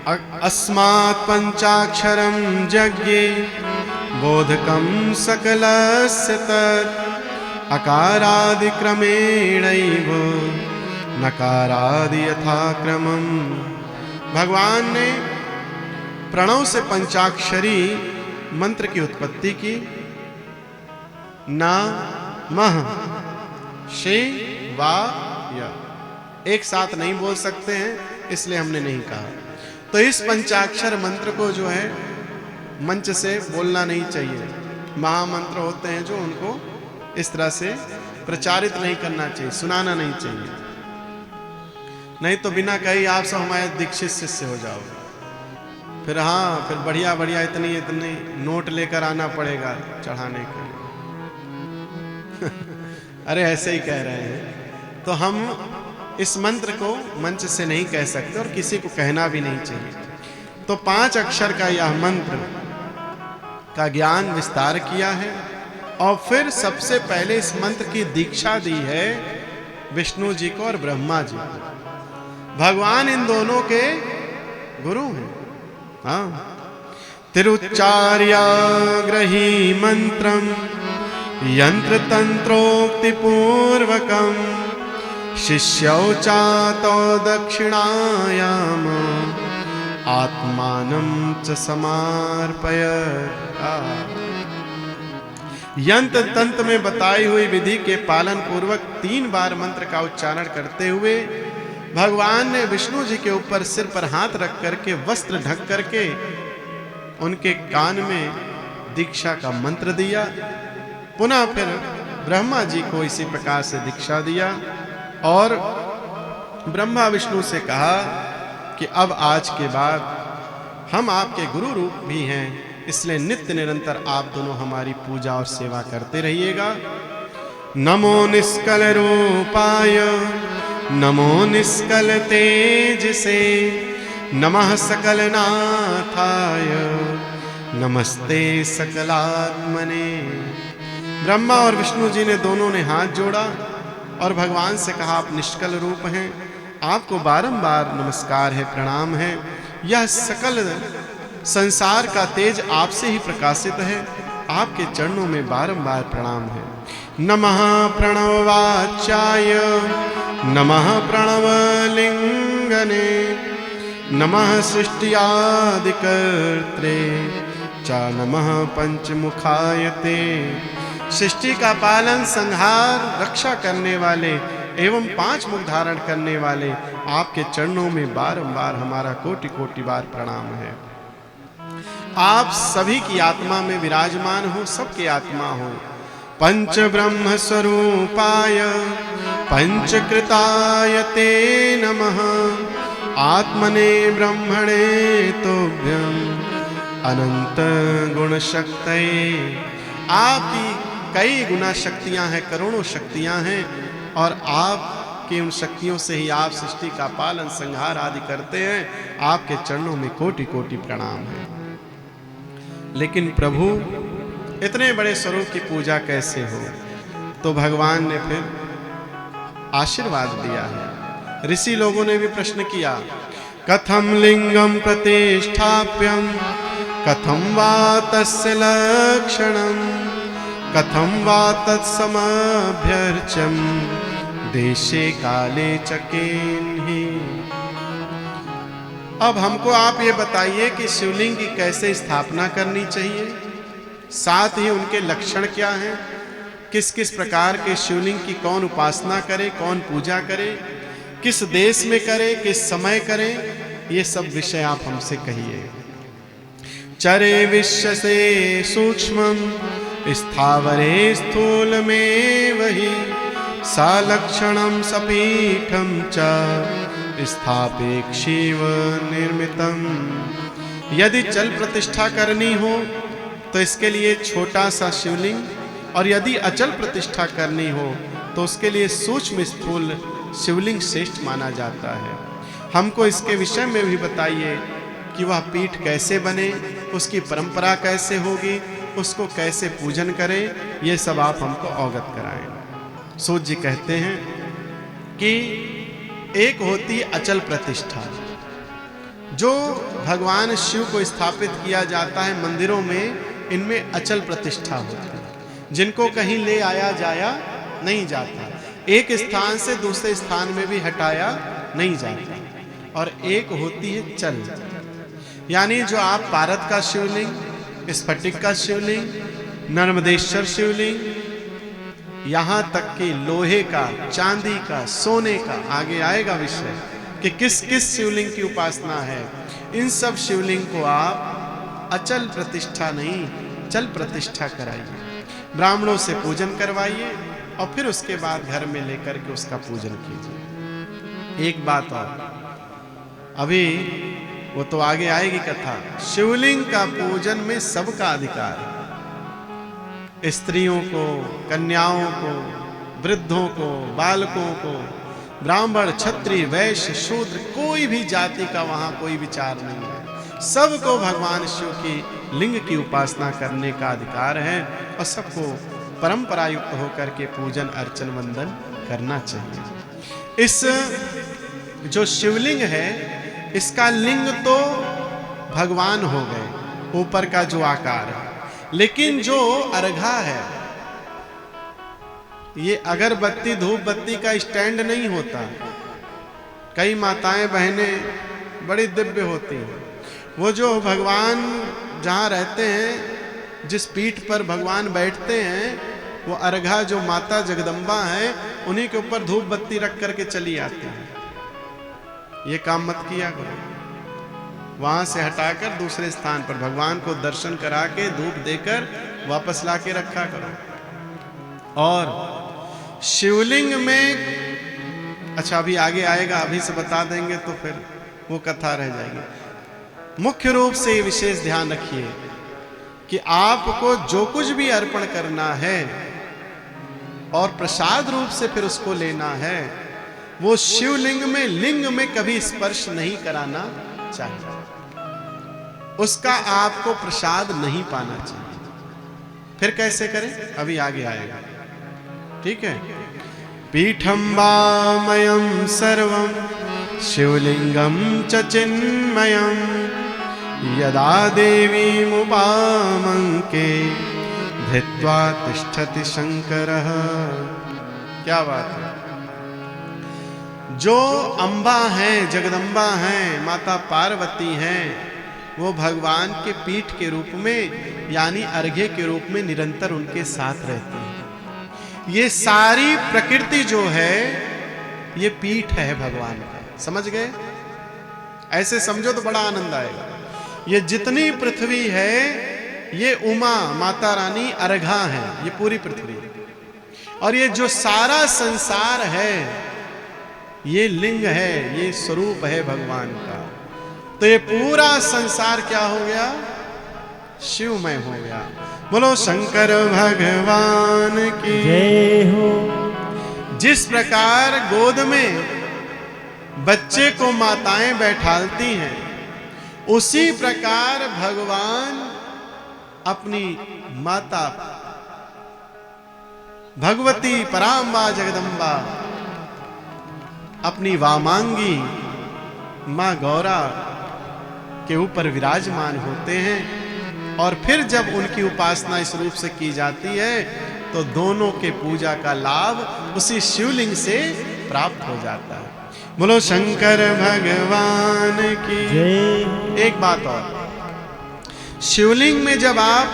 अस्मात् पंचाक्षरं यज्ञे बोधकं सकलस्य तत् अकारादिक्रमेणैव नकारादि यथाक्रमम्। भगवान ने प्रणव से पंचाक्षरी मंत्र की उत्पत्ति की। ना मह शे वा या एक साथ नहीं बोल सकते हैं, इसलिए हमने नहीं कहा। तो इस पंचाक्षर मंत्र को जो है मंच से बोलना नहीं चाहिए। महामंत्र होते हैं जो उनको इस तरह से प्रचारित नहीं करना चाहिए, सुनाना नहीं चाहिए। नहीं तो बिना कही आप सब हमारे दीक्षित शिष्य हो जाओगे। फिर फिर बढ़िया बढ़िया इतनी नोट लेकर आना पड़ेगा चढ़ाने के लिए। अरे ऐसे ही कह रहे हैं। तो हम इस मंत्र को मंच से नहीं कह सकते और किसी को कहना भी नहीं चाहिए। तो 5 अक्षर का यह मंत्र का ज्ञान विस्तार किया है और फिर सबसे पहले इस मंत्र की दीक्षा दी है विष्णु जी को और ब्रह्मा जी को। भगवान इन दोनों के गुरु हैं। तिरुच्चार्याग्रही मंत्रम यंत्र तंत्रोक्ति पूर्वकम शिष्यौ चातो दक्षिणायाम आत्मानं च समर्पयत्। यंत्र तंत्र में बताई हुई विधि के पालन पूर्वक 3 बार मंत्र का उच्चारण करते हुए भगवान ने विष्णु जी के ऊपर सिर पर हाथ रख करके वस्त्र ढक करके उनके कान में दीक्षा का मंत्र दिया। पुनः फिर ब्रह्मा जी को इसी प्रकार से दीक्षा दिया और ब्रह्मा विष्णु से कहा कि अब आज के बाद हम आपके गुरु रूप भी हैं, इसलिए नित्य निरंतर आप दोनों हमारी पूजा और सेवा करते रहिएगा। नमो निष्कल रूपाय नमो निष्कल तेजसे नमः सकल नाथाय नमस्ते सकलात्मने। ब्रह्मा और विष्णु जी ने दोनों ने हाथ जोड़ा और भगवान से कहा, आप निष्कल रूप हैं, आपको बारंबार नमस्कार है, प्रणाम है। यह सकल संसार का तेज आपसे ही प्रकाशित है, आपके चरणों में बारंबार प्रणाम है। नमः प्रणववाच्याय नमः प्रणवलिंगने नमः सृष्टियादिकर्त्रे च नमः पंचमुखायते। सृष्टि का पालन, संहार, रक्षा करने वाले एवं 5 मुख धारण करने वाले आपके चरणों में बारंबार हमारा कोटि कोटि बार प्रणाम है। आप सभी की आत्मा में विराजमान हो, सबके आत्मा हो। पंच ब्रह्म स्वरूपाय पंचकृताय ते नमः आत्मने ब्रह्मणे तोभ्यं अनंत गुण शक्तये। आपकी कई गुना शक्तियां हैं, करोड़ों शक्तियां हैं और आपकी उन शक्तियों से ही आप सृष्टि का पालन, संहार आदि करते हैं। आपके चरणों में कोटि कोटि प्रणाम है। लेकिन प्रभु इतने बड़े स्वरूप की पूजा कैसे हो? तो भगवान ने फिर आशीर्वाद दिया है। ऋषि लोगों ने भी प्रश्न किया, कथम लिंगम प्रतिष्ठाप्यम कथम वा तस्य लक्षणम कथम वा तत्समभ्यर्चम देशे काले च केन्हि। अब हमको आप ये बताइए कि शिवलिंग की कैसे स्थापना करनी चाहिए, साथ ही उनके लक्षण क्या हैं, किस किस प्रकार के शिवलिंग की कौन उपासना करे, कौन पूजा करे, किस देश में करे, किस समय करे, ये सब विषय आप हमसे कहिए। चरे विश्व से सूक्ष्मम स्थावरे स्थूल में वही सालक्षणम सपीठम च स्थापेक्षीव निर्मितम। यदि चल प्रतिष्ठा करनी हो तो इसके लिए छोटा सा शिवलिंग, और यदि अचल प्रतिष्ठा करनी हो तो उसके लिए सूक्ष्म स्थूल शिवलिंग श्रेष्ठ माना जाता है। हमको इसके विषय में भी बताइए कि वह पीठ कैसे बने, उसकी परंपरा कैसे होगी, उसको कैसे पूजन करें, ये सब आप हमको अवगत कराएं। सूत जी कहते हैं कि एक होती अचल प्रतिष्ठा, जो भगवान शिव को स्थापित किया जाता है मंदिरों में, इनमें अचल प्रतिष्ठा होती है, जिनको कहीं ले आया जाया नहीं जाता, एक स्थान से दूसरे स्थान में भी हटाया नहीं जाता। और एक होती है चल, यानी जो आप पारद का शिवलिंग, स्फटिक का शिवलिंग, नर्मदेश्वर शिवलिंग, यहां तक कि लोहे का, चांदी का, सोने का, आगे आएगा विषय कि किस किस शिवलिंग की उपासना है, इन सब शिवलिंग को आप अचल प्रतिष्ठा नहीं, चल प्रतिष्ठा कराइए, ब्राह्मणों से पूजन करवाइए और फिर उसके बाद घर में लेकर के उसका पूजन कीजिए। एक बात और, अभी वो तो आगे आएगी कथा, शिवलिंग का पूजन में सबका अधिकार है, स्त्रियों को, कन्याओं को, वृद्धों को, बालकों को, ब्राह्मण, क्षत्रिय, वैश्य, शूद्र, कोई भी जाति का वहां कोई विचार नहीं है, सबको भगवान शिव की लिंग की उपासना करने का अधिकार है और सबको परंपरा युक्त होकर के पूजन अर्चन वंदन करना चाहिए। इस जो शिवलिंग है, इसका लिंग तो भगवान हो गए, ऊपर का जो आकार है, लेकिन जो अर्घा है, ये अगरबत्ती धूप बत्ती का स्टैंड नहीं होता। कई माताएं बहनें बड़ी दिव्य होती हैं, वो जो भगवान जहाँ रहते हैं, जिस पीठ पर भगवान बैठते हैं, वो अर्घा जो माता जगदम्बा है, उन्हीं के ऊपर धूप बत्ती रख करके चली आती है। ये काम मत किया करो, वहां से हटाकर दूसरे स्थान पर भगवान को दर्शन करा के धूप देकर वापस लाके रखा करो। और शिवलिंग में, अच्छा अभी आगे आएगा, अभी से बता देंगे तो फिर वो कथा रह जाएगी। मुख्य रूप से ये विशेष ध्यान रखिए कि आपको जो कुछ भी अर्पण करना है और प्रसाद रूप से फिर उसको लेना है, वो शिवलिंग में, लिंग में कभी स्पर्श नहीं कराना चाहिए, उसका आपको प्रसाद नहीं पाना चाहिए। फिर कैसे करें, अभी आगे आएगा, ठीक है। पीठम वामयं सर्वं शिवलिंगम च चिन्मयं यदा देवी मुपामंके धृत्वा तिष्ठति शंकरः। क्या बात है। जो अम्बा हैं, जगदम्बा हैं, माता पार्वती हैं, वो भगवान के पीठ के रूप में, यानी अर्घ्य के रूप में निरंतर उनके साथ रहते हैं। ये सारी प्रकृति जो है, ये पीठ है भगवान का, समझ गए? ऐसे समझो तो बड़ा आनंद आएगा। ये जितनी पृथ्वी है, ये उमा माता रानी अर्घा है, ये पूरी पृथ्वी। और ये जो सारा संसार है, ये लिंग है, ये स्वरूप है भगवान का। तो ये पूरा संसार क्या हो गया? शिवमय हो गया। बोलो शंकर भगवान की जय हो। जिस प्रकार गोद में बच्चे को माताएं बैठालती हैं, उसी प्रकार भगवान अपनी माता भगवती पराम्बा जगदम्बा, अपनी वामांगी मां गौरा के ऊपर विराजमान होते हैं। और फिर जब उनकी उपासना इस रूप से की जाती है, तो दोनों के पूजा का लाभ उसी शिवलिंग से प्राप्त हो जाता है। बोलो शंकर भगवान की जय। एक बात और, शिवलिंग में जब आप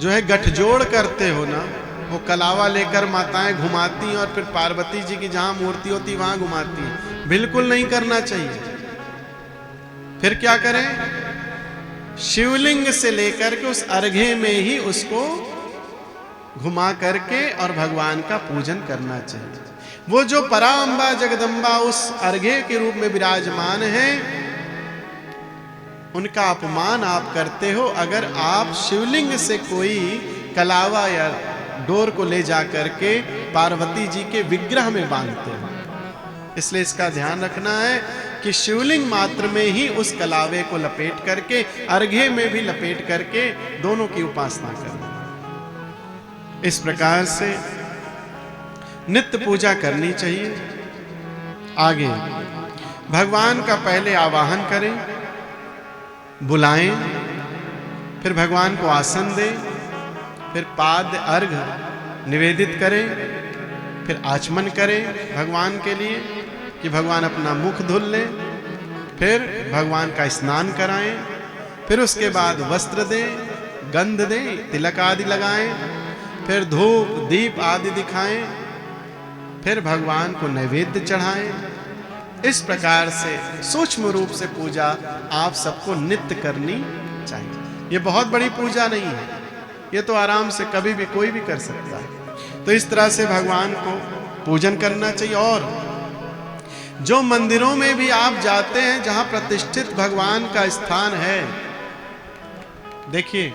जो है गठजोड़ करते हो ना, वो कलावा लेकर माताएं घुमाती और फिर पार्वती जी की जहां मूर्ति होती वहां घुमाती, बिल्कुल नहीं करना चाहिए। फिर क्या करें? शिवलिंग से लेकर के उस अर्घ्य में ही उसको घुमा करके और भगवान का पूजन करना चाहिए। वो जो पराम्बा जगदम्बा उस अर्घ्य के रूप में विराजमान है, उनका अपमान आप करते हो अगर आप शिवलिंग से कोई कलावा या डोर को ले जा करके पार्वती जी के विग्रह में बांधते हो। इसलिए इसका ध्यान रखना है कि शिवलिंग मात्र में ही उस कलावे को लपेट करके, अर्घ्य में भी लपेट करके दोनों की उपासना करना। इस प्रकार से नित्य पूजा करनी चाहिए। आगे भगवान का पहले आवाहन करें, बुलाएं, फिर भगवान को आसन दें, फिर पाद अर्घ निवेदित करें, फिर आचमन करें भगवान के लिए कि भगवान अपना मुख धुल लें, फिर भगवान का स्नान कराएं, फिर उसके बाद वस्त्र दें, गंध दें, तिलक आदि लगाएं, फिर धूप दीप आदि दिखाएं, फिर भगवान को नैवेद्य चढ़ाएं। इस प्रकार से सूक्ष्म रूप से पूजा आप सबको नित्य करनी चाहिए। ये बहुत बड़ी पूजा नहीं है, ये तो आराम से कभी भी कोई भी कर सकता है। तो इस तरह से भगवान को पूजन करना चाहिए। और जो मंदिरों में भी आप जाते हैं जहां प्रतिष्ठित भगवान का स्थान है, देखिए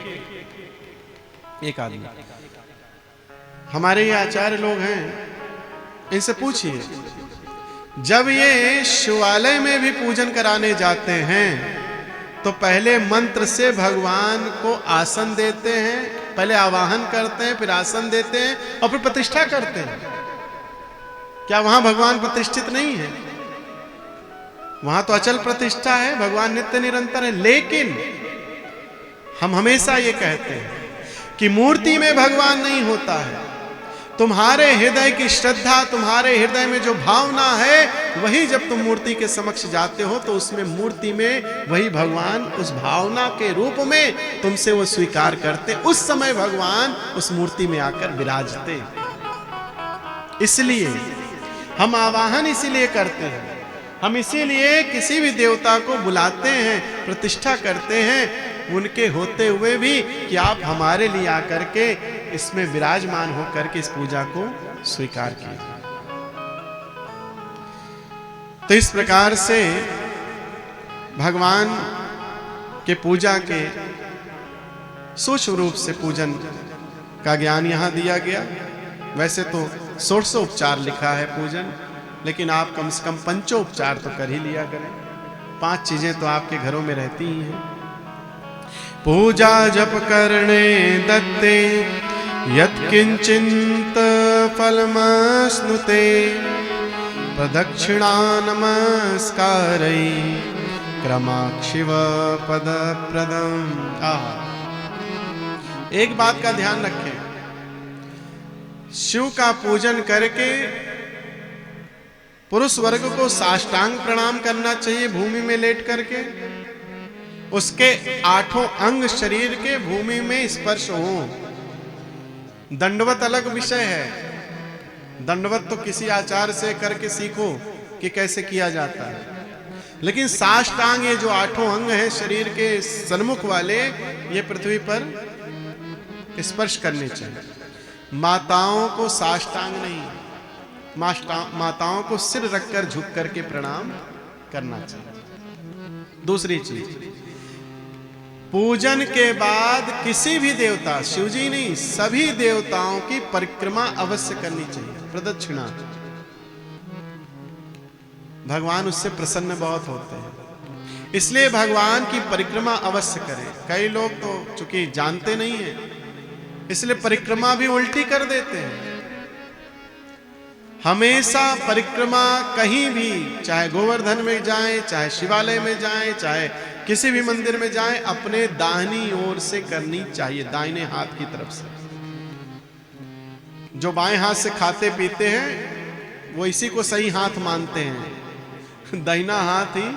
एक आदमी, हमारे ये आचार्य लोग हैं, इनसे पूछिए, जब ये शिवालय में भी पूजन कराने जाते हैं तो पहले मंत्र से भगवान को आसन देते हैं, पहले आवाहन करते हैं, फिर आसन देते हैं और फिर प्रतिष्ठा करते हैं। क्या वहां भगवान प्रतिष्ठित नहीं है? वहां तो अचल प्रतिष्ठा है, भगवान नित्य निरंतर है। लेकिन हम हमेशा ये कहते हैं कि मूर्ति में भगवान नहीं होता है। तुम्हारे हृदय की श्रद्धा, तुम्हारे हृदय में जो भावना है, वही जब तुम मूर्ति के समक्ष जाते हो तो उसमें मूर्ति में वही भगवान उस भावना के रूप में तुमसे वो स्वीकार करते, उस समय भगवान उस मूर्ति में आकर विराजते। इसलिए हम आवाहन इसीलिए करते हैं, हम इसीलिए किसी भी देवता को बुलाते हैं, प्रतिष्ठा करते हैं, उनके होते हुए भी कि आप हमारे लिए आकर के इसमें विराजमान होकर के इस पूजा को स्वीकार कीजिए। तो इस प्रकार से भगवान के पूजा के सूक्ष्म रूप से पूजन का ज्ञान यहां दिया गया। वैसे तो 1600 उपचार लिखा है पूजन, लेकिन आप कम से कम पंचोपचार तो कर ही लिया करें। 5 चीजें तो आपके घरों में रहती ही हैं। पूजा जप करने दत्ते यत्किंचित फलमश्नुते प्रदक्षिणा नमस्कारै क्रमाक्षिव पदप्रदम्। एक बात का ध्यान रखें, शिव का पूजन करके पुरुष वर्ग को साष्टांग प्रणाम करना चाहिए भूमि में लेट करके। उसके 8 अंग शरीर के भूमि में स्पर्श हो। दंडवत अलग विषय है, दंडवत तो किसी आचार्य से करके सीखो कि कैसे किया जाता है, लेकिन साष्टांग ये जो 8 अंग हैं शरीर के सन्मुख वाले, ये पृथ्वी पर स्पर्श करने चाहिए। माताओं को साष्टांग नहीं, माताओं को सिर रखकर झुक करके प्रणाम करना चाहिए। दूसरी चीज, पूजन के बाद किसी भी देवता, शिवजी नहीं, सभी देवताओं की परिक्रमा अवश्य करनी चाहिए, प्रदक्षिणा। भगवान उससे प्रसन्न बहुत होते हैं, इसलिए भगवान की परिक्रमा अवश्य करें। कई लोग तो चूंकि जानते नहीं हैं, इसलिए परिक्रमा भी उल्टी कर देते हैं। हमेशा परिक्रमा कहीं भी, चाहे गोवर्धन में जाएं, चाहे शिवालय में जाएं, चाहे किसी भी मंदिर में जाएं, अपने दाहिनी ओर से करनी चाहिए, दाहिने हाथ की तरफ से। जो बाएं हाथ से खाते पीते हैं वो इसी को सही हाथ मानते हैं, दाहिना हाथ ही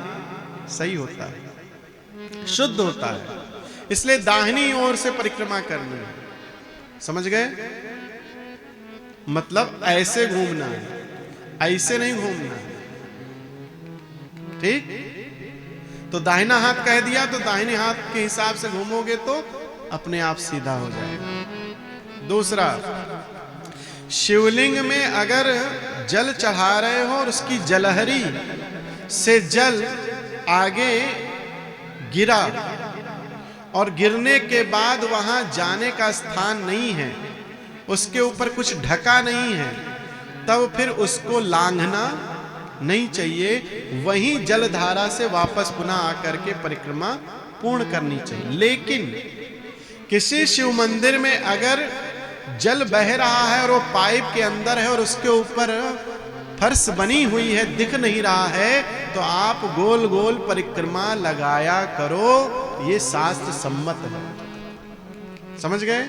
सही होता है, शुद्ध होता है। इसलिए दाहिनी ओर से परिक्रमा करनी है। समझ गए? मतलब ऐसे घूमना है, ऐसे नहीं घूमना है। ठीक? तो दाहिना हाथ कह दिया तो दाहिने हाथ के हिसाब से घूमोगे तो अपने आप सीधा हो जाएगा। दूसरा, शिवलिंग में अगर जल चढ़ा रहे हो और उसकी जलहरी से जल आगे गिरा और गिरने के बाद वहां जाने का स्थान नहीं है, उसके ऊपर कुछ ढका नहीं है, तब फिर उसको लांघना नहीं चाहिए। वहीं जलधारा से वापस पुनः आकर के परिक्रमा पूर्ण करनी चाहिए। लेकिन किसी शिव मंदिर में अगर जल बह रहा है और वो पाइप के अंदर है और उसके ऊपर फर्श बनी हुई है दिख नहीं रहा है, तो आप गोल गोल परिक्रमा लगाया करो, ये शास्त्र सम्मत है। समझ गए?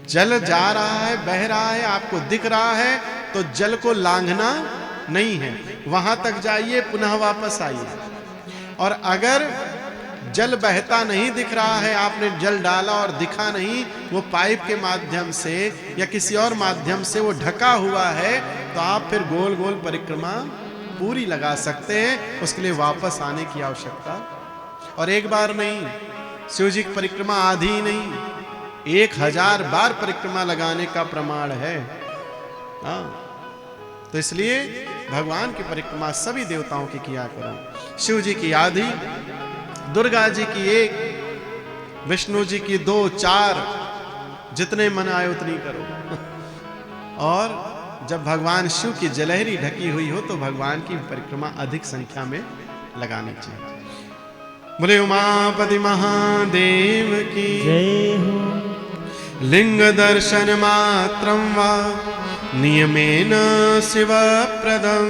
जल जा रहा है, बह रहा है, आपको दिख रहा है, तो जल को लांघना नहीं है, वहां तक जाइए, पुनः वापस आइए। और अगर जल बहता नहीं दिख रहा है, आपने जल डाला और दिखा नहीं, वो पाइप के माध्यम से या किसी और माध्यम से वो ढका हुआ है, तो आप फिर गोल गोल परिक्रमा पूरी लगा सकते हैं। उसके लिए वापस आने की आवश्यकता, और एक बार नहीं, शिव जी की परिक्रमा आधी ही नहीं, 1000 बार परिक्रमा लगाने का प्रमाण है। हाँ, तो इसलिए भगवान की परिक्रमा सभी देवताओं की किया करो। शिव जी की आधी, दुर्गा जी की 1, विष्णु जी की 2, 4, जितने मन आए उतनी करो। और जब भगवान शिव की जलहरी ढकी हुई हो, तो भगवान की परिक्रमा अधिक संख्या में लगानी चाहिए। बोले उमापति महादेव की जय हो। लिंग दर्शन मात्रं वा नियमेन शिव प्रदम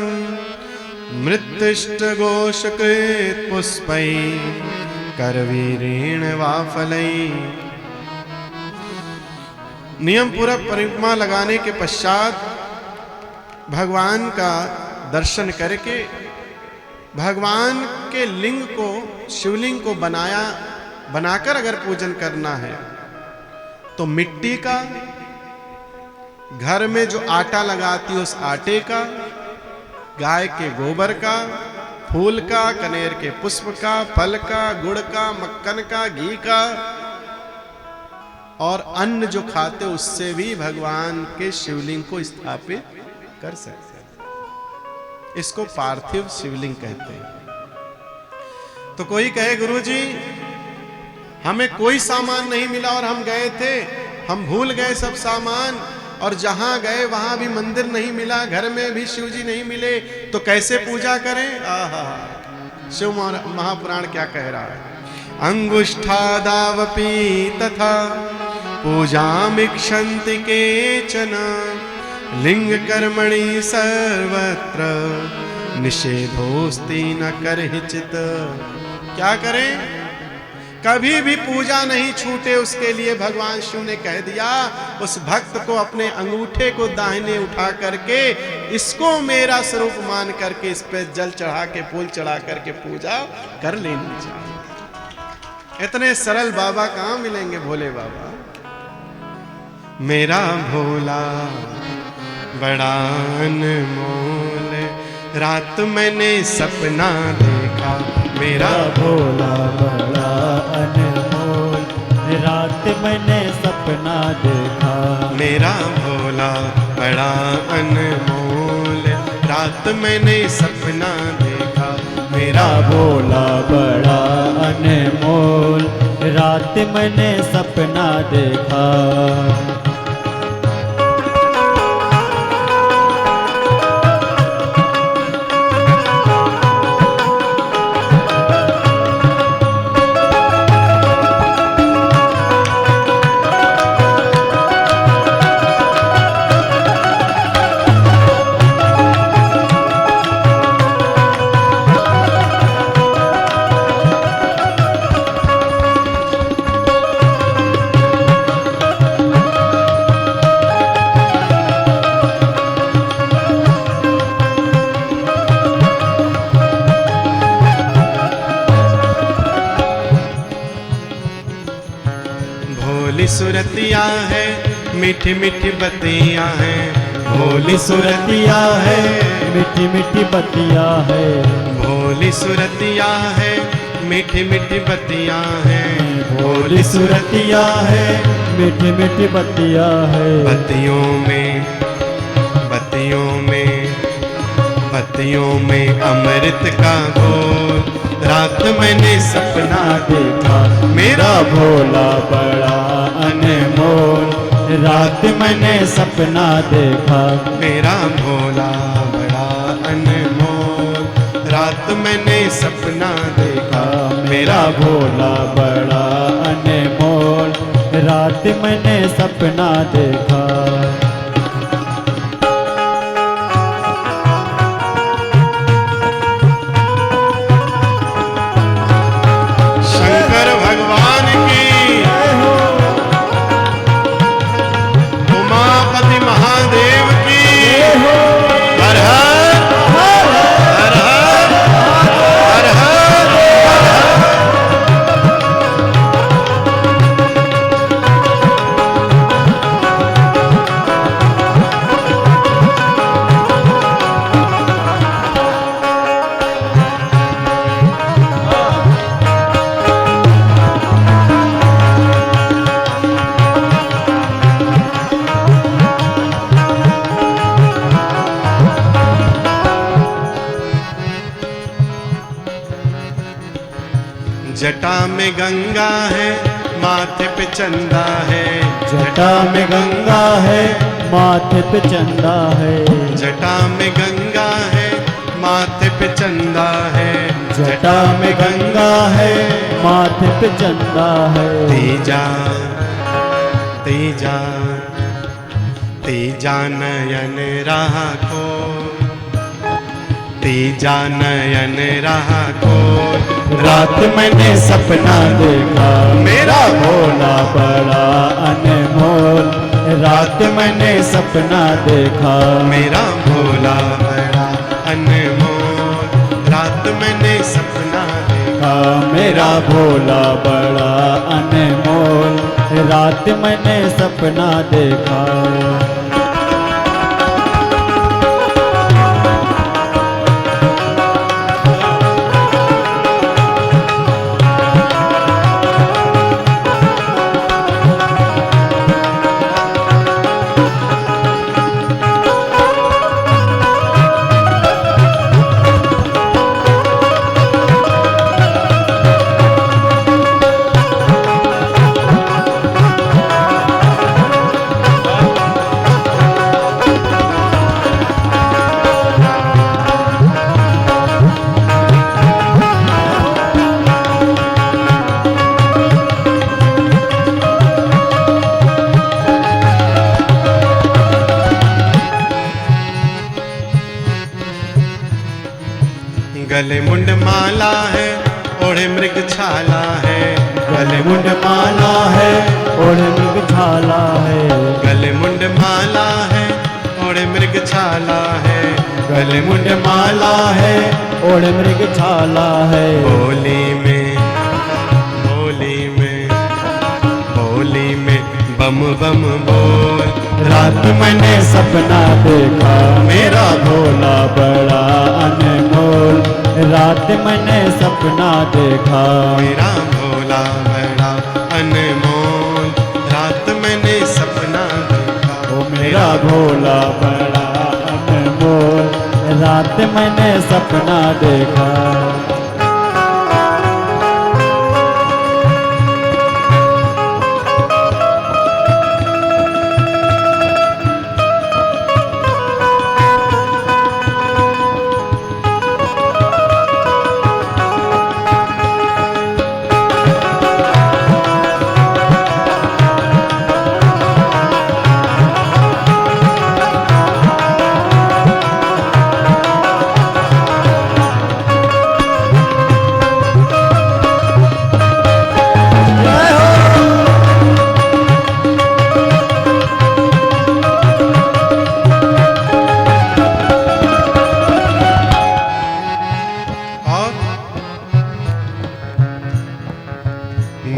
मृत्युष्ट घोषकृत पुष्पै करवीरेण वा फलै। नियम पूर्वक परिक्रमा लगाने के पश्चात भगवान का दर्शन करके, भगवान के लिंग को, शिवलिंग को बनाकर अगर पूजन करना है, तो मिट्टी का, घर में जो आटा लगाती है उस आटे का, गाय के गोबर का, फूल का, कनेर के पुष्प का, फल का, गुड़ का, मक्खन का, घी का, और अन्न जो खाते उससे भी भगवान के शिवलिंग को स्थापित कर सकते हैं। इसको पार्थिव शिवलिंग कहते हैं। तो कोई कहे गुरुजी हमें कोई सामान नहीं मिला और हम गए थे, हम भूल गए सब सामान, और जहां गए वहां भी मंदिर नहीं मिला, घर में भी शिव जी नहीं मिले, तो कैसे पूजा करें? आहा, शिव महापुराण क्या कह रहा है? अंगुष्ठादावपि तथा पूजामिक्षन्ति केचन लिंग कर्मणि सर्वत्र निषेधोस्ति न करहिचित। क्या करें? कभी भी पूजा नहीं छूटे, उसके लिए भगवान शिव ने कह दिया, उस भक्त को अपने अंगूठे को दाहिने उठा करके, इसको मेरा स्वरूप मान करके, इस पे जल चढ़ा के, फूल चढ़ा करके पूजा कर लेनी चाहिए। इतने सरल बाबा कहां मिलेंगे, भोले बाबा। मेरा भोला बड़ा अनमोल, रात मैंने सपना देखा, मेरा भोला बड़ा अनमोल, रात मैंने सपना देखा। मेरा भोला बड़ा अनमोल, रात मैंने सपना देखा, मेरा भोला बड़ा अनमोल, रात मैंने सपना देखा। सुरतिया है, मीठी मीठी बत्तियां हैं, भोली सुरतिया है, मीठी मीठी बत्तियां है, भोली सुरतिया है, मीठी मीठी बत्तियां हैं, भोली सुरतिया है, मीठी मीठी बत्तियां है। बत्तियों में, बत्तियों में, बत्तियों में अमृत का घोल, रात मैंने सपना देखा, मेरा भोला बड़ा अनमोल, रात मैंने सपना देखा। मेरा भोला बड़ा अनमोल, रात मैंने सपना देखा, मेरा भोला बड़ा अनमोल, रात मैंने सपना देखा। जटा में गंगा है माथे पे चंदा है, जटा में गंगा है माथे पे चंदा है, जटा में गंगा है माथे पे चंदा है, जटा में गंगा है माथे पे चंदा है। तेजा तेजा तेजा नयन राखो, तेजा नयन राखो। रात मैंने सपना देखा मेरा भोला बड़ा अनमोल, रात मैंने सपना देखा मेरा भोला बड़ा अनमोल, रात मैंने सपना देखा। मेरा भोला बड़ा अनमोल, रात मैंने सपना देखा। गले मुंड माला है ओढ़े मृग छाला है, गले मुंड माला है ओढ़े मृग छाला है, गले मुंड माला है ओढ़े मृग छाला है, गले मुंड माला है ओढ़े मृग छाला है। बोली में बोली में बोली में बम बम बोल। रात मैंने सपना देखा मेरा भोला बड़ा अनमोल, रात मैंने सपना देखा मेरा भोला बड़ा अनमोल, रात मैंने सपना देखा। ओ मेरा भोला बड़ा अनमोल, रात मैंने सपना देखा।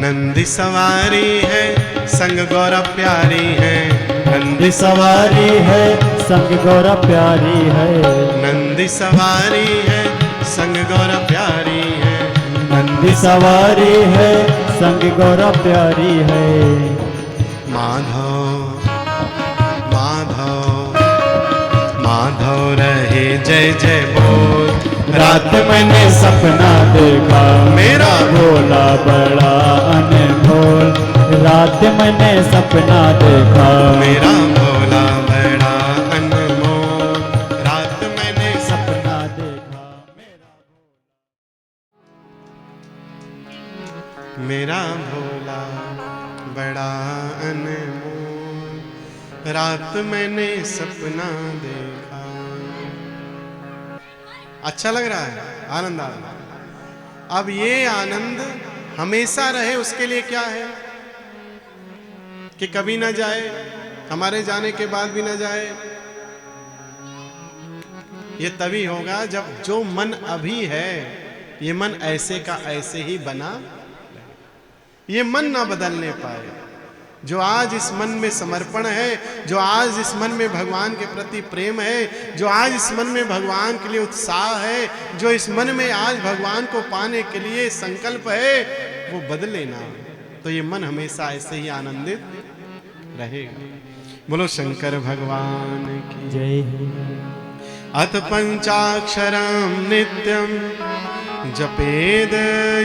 नंदी सवारी है संग गौरव प्यारी है, नंदी सवारी है संग गौरा प्यारी है, नंदी सवारी है संग गौरव प्यारी है, नंदी सवारी है संग गौरा प्यारी है। माधव माधव माधव रहे जय जय बोल। रात मैंने सपना देखा मेरा भोला बड़ा अनमोल, रात मैंने सपना देखा मेरा भोला बड़ा अनमोल, रात मैंने सपना देखा। मेरा भोला बड़ा अनमोल, रात मैंने सपना देखा। अच्छा लग रहा है, आनंद आ रहा है। अब ये आनंद हमेशा रहे उसके लिए क्या है कि कभी ना जाए, हमारे जाने के बाद भी ना जाए। ये तभी होगा जब जो मन अभी है ये मन ऐसे का ऐसे ही बना, ये मन ना बदलने पाए। जो आज इस मन में समर्पण है, जो आज इस मन में भगवान के प्रति प्रेम है, जो आज इस मन में भगवान के लिए उत्साह है, जो इस मन में आज भगवान को पाने के लिए संकल्प है, वो बदले ना, तो ये मन हमेशा ऐसे ही आनंदित रहेगा। बोलो शंकर भगवान की जय। अथ पंचाक्षरम नित्यम जपेद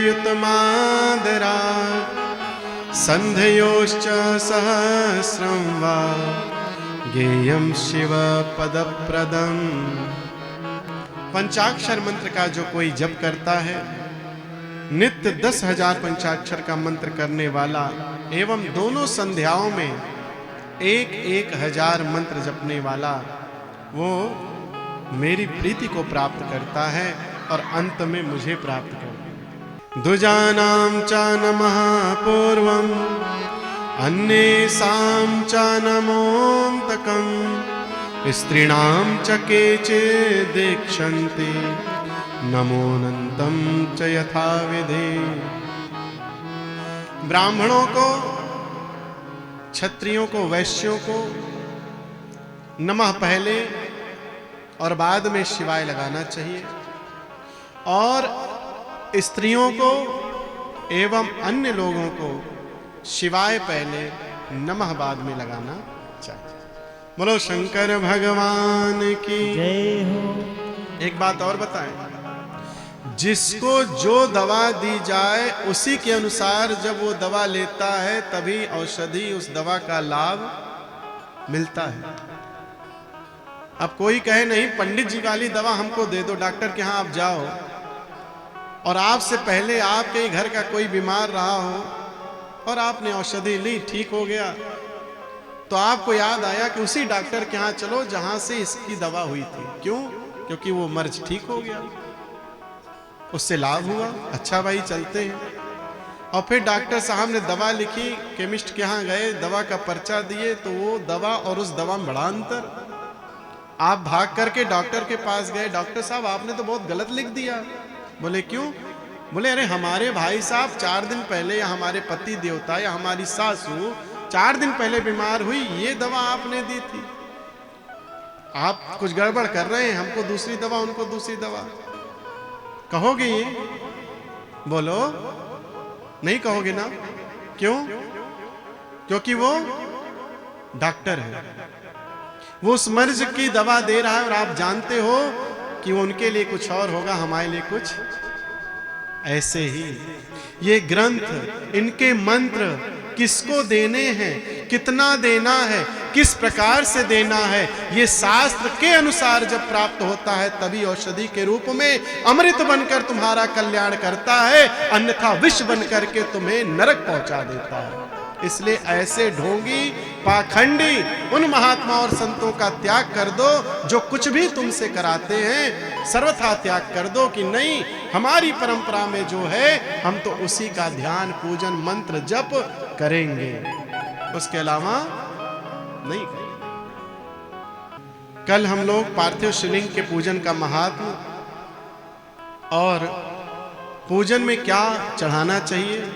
युतमादरा संध्योश्च सहस्रं वा गेयं शिव पदप्रदम। पंचाक्षर मंत्र का जो कोई जप करता है, नित्य 10,000 पंचाक्षर का मंत्र करने वाला एवं दोनों संध्याओं में 1,000 मंत्र जपने वाला, वो मेरी प्रीति को प्राप्त करता है और अंत में मुझे प्राप्त करता है। द्विजानां च नमः पूर्वम् अन्येषां च नमोऽन्तकम् स्त्रीणां च केचिदीक्षन्ते नमोऽनन्तं च यथाविधि। ब्राह्मणों को, क्षत्रियों को, वैश्यों को नमः पहले और बाद में शिवाय लगाना चाहिए, और स्त्रियों को एवं अन्य लोगों को शिवाय पहले नमः बाद में लगाना चाहिए। बोलो शंकर भगवान की जय हो। एक बात और बताएं, जिसको जो दवा दी जाए उसी के अनुसार जब वो दवा लेता है तभी औषधि, उस दवा का लाभ मिलता है। अब कोई कहे नहीं पंडित जी वाली दवा हमको दे दो, डॉक्टर के यहां आप जाओ और आपसे पहले आपके घर का कोई बीमार रहा हो और आपने औषधि ली, ठीक हो गया, तो आपको याद आया कि उसी डॉक्टर के यहां चलो जहां से इसकी दवा हुई थी। क्यों? क्योंकि वो मर्ज ठीक हो गया, उससे लाभ हुआ। अच्छा भाई चलते हैं। और फिर डॉक्टर साहब ने दवा लिखी, केमिस्ट के यहाँ गए, दवा का पर्चा दिए, तो वो दवा और उस दवा में बड़ा अंतर। आप भाग करके डॉक्टर के पास गए, डॉक्टर साहब आपने तो बहुत गलत लिख दिया। बोले क्यों? बोले अरे हमारे भाई साहब 4 दिन पहले, या हमारे पति देवता या हमारी सासू 4 दिन पहले बीमार हुई, ये दवा आपने दी थी। आप कुछ गड़बड़ कर रहे हैं, हमको दूसरी दवा, उनको दूसरी दवा। कहोगे ये? बोलो नहीं कहोगे ना? क्यों? क्योंकि वो डॉक्टर है, वो उस मर्ज की दवा दे रहा है और आप जानते हो कि वो उनके लिए कुछ और होगा, हमारे लिए कुछ। ऐसे ही ये ग्रंथ, इनके मंत्र किसको देने हैं, कितना देना है, किस प्रकार से देना है, ये शास्त्र के अनुसार जब प्राप्त होता है तभी औषधि के रूप में अमृत बनकर तुम्हारा कल्याण करता है, अन्यथा विष बनकर के तुम्हें नरक पहुंचा देता है। इसलिए ऐसे ढोंगी, पाखंडी उन महात्मा और संतों का त्याग कर दो जो कुछ भी तुमसे कराते हैं, सर्वथा त्याग कर दो कि नहीं, हमारी परंपरा में जो है हम तो उसी का ध्यान, पूजन, मंत्र जप करेंगे, उसके अलावा नहीं करेंगे। कल हम लोग पार्थिव शिवलिंग के पूजन का महात्म और पूजन में क्या चढ़ाना चाहिए,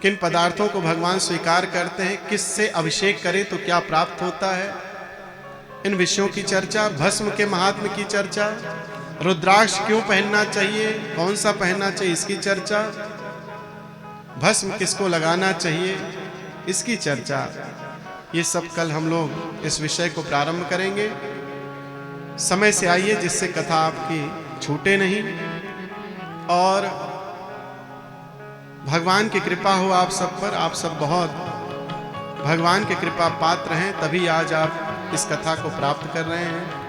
किन पदार्थों को भगवान स्वीकार करते हैं, किससे अभिषेक करें तो क्या प्राप्त होता है, इन विषयों की चर्चा, भस्म के महात्म की चर्चा, रुद्राक्ष क्यों पहनना चाहिए, कौन सा पहनना चाहिए, इसकी चर्चा, भस्म किसको लगाना चाहिए, इसकी चर्चा, ये सब कल हम लोग इस विषय को प्रारंभ करेंगे। समय से आइए जिससे कथा आपकी छूटे नहीं, और भगवान की कृपा हो आप सब पर। आप सब बहुत भगवान की कृपा पात्र हैं, तभी आज आप इस कथा को प्राप्त कर रहे हैं।